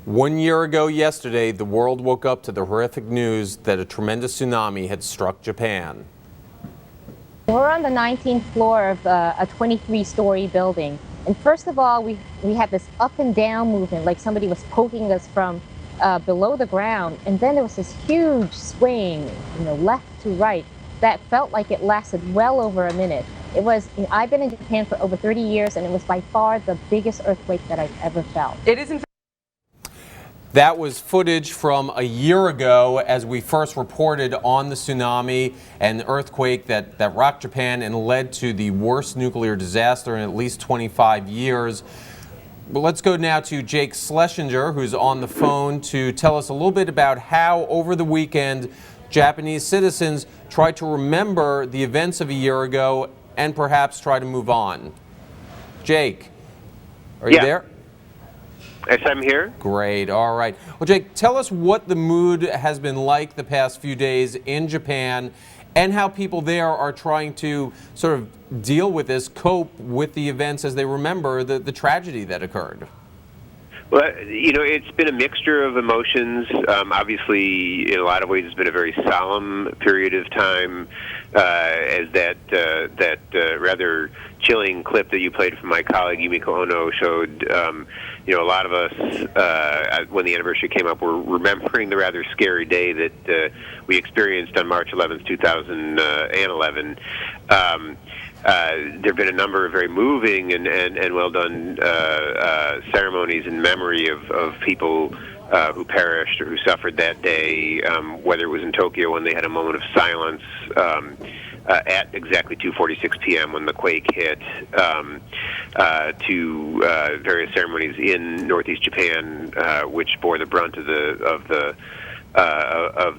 1 year ago yesterday, the world woke up to the horrific news that a tremendous tsunami had struck Japan. We're on the 19th floor of a 23-story building. And first of all, we had this up and down movement, like somebody was poking us from below the ground. And then there was this huge swing, left to right, that felt like it lasted well over a minute. It was, I've been in Japan for over 30 years, and it was by far the biggest earthquake that I've ever felt. It is in That was footage from a year ago as we first reported on the tsunami and the earthquake that rocked Japan and led to the worst nuclear disaster in at least 25 years. But let's go now to Jake Schlessinger, who's on the phone to tell us a little bit about how over the weekend Japanese citizens tried to remember the events of a year ago and perhaps try to move on. Jake, are you there? Yes, I'm here. Great. All right. Well, Jake, tell us what the mood has been like the past few days in Japan and how people there are trying to sort of deal with this, cope with the events as they remember the tragedy that occurred. Well, it's been a mixture of emotions. Obviously, in a lot of ways, it's been a very solemn period of time, as that rather chilling clip that you played from my colleague Yumiko Ono showed. A lot of us, when the anniversary came up, were remembering the rather scary day that we experienced on March 11th, 2011. There have been a number of very moving and well done ceremonies in memory of people who perished or who suffered that day, whether it was in Tokyo when they had a moment of silence at exactly 2:46 p.m. when the quake hit, to various ceremonies in Northeast Japan, which bore the brunt of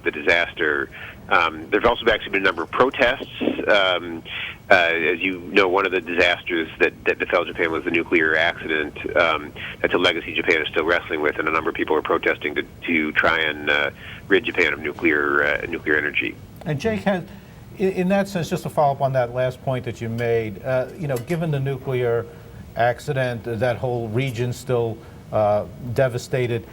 the disaster. There's also actually been a number of protests. As you know, one of the disasters that befell Japan was the nuclear accident. That's a legacy Japan is still wrestling with, and a number of people are protesting to try and rid Japan of nuclear energy. And Jake, in that sense, just to follow up on that last point that you made, given the nuclear accident, that whole region still devastated,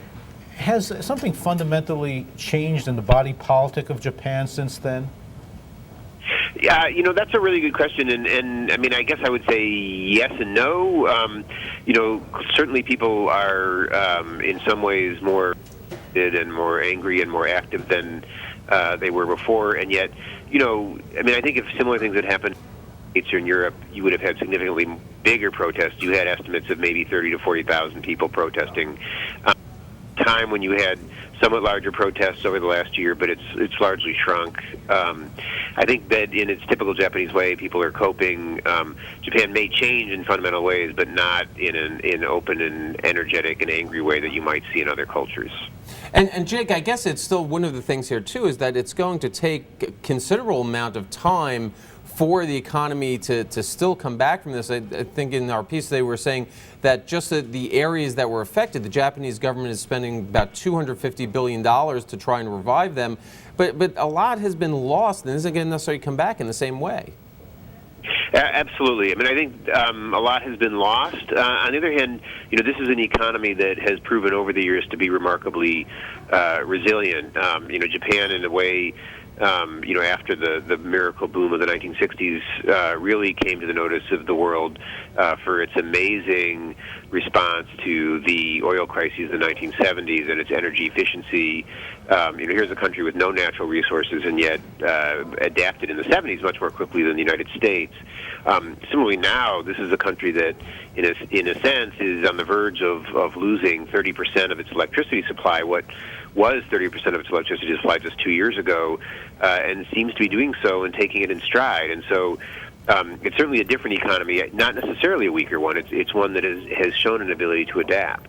has something fundamentally changed in the body politic of Japan since then? Yeah, that's a really good question, and I mean, I guess I would say yes and no. Certainly people are in some ways more and more angry and more active than they were before, and yet, I think if similar things had happened in Europe, you would have had significantly bigger protests. You had estimates of maybe 30 to 40,000 people protesting. Time when you had somewhat larger protests over the last year, but it's largely shrunk. I think that in its typical Japanese way, people are coping. Japan may change in fundamental ways, but not in an open and energetic and angry way that you might see in other cultures. And Jake, I guess it's still one of the things here too is that it's going to take a considerable amount of time for the economy to still come back from this. I think in our piece today we're saying that just the areas that were affected, the Japanese government is spending about $250 billion to try and revive them, but a lot has been lost and isn't going to necessarily come back in the same way. Absolutely. I mean, I think a lot has been lost. On the other hand, this is an economy that has proven over the years to be remarkably resilient. Japan, in a way, after the miracle boom of the 1960s, really came to the notice of the world for its amazing response to the oil crises of the 1970s and its energy efficiency. Here's a country with no natural resources and yet adapted in the 70s much more quickly than the United States. Similarly now, this is a country that, in a sense, is on the verge of losing 30% of its electricity supply, what was 30% of its electricity supply just 2 years ago, and seems to be doing so and taking it in stride. And so it's certainly a different economy, not necessarily a weaker one. It's one that has shown an ability to adapt.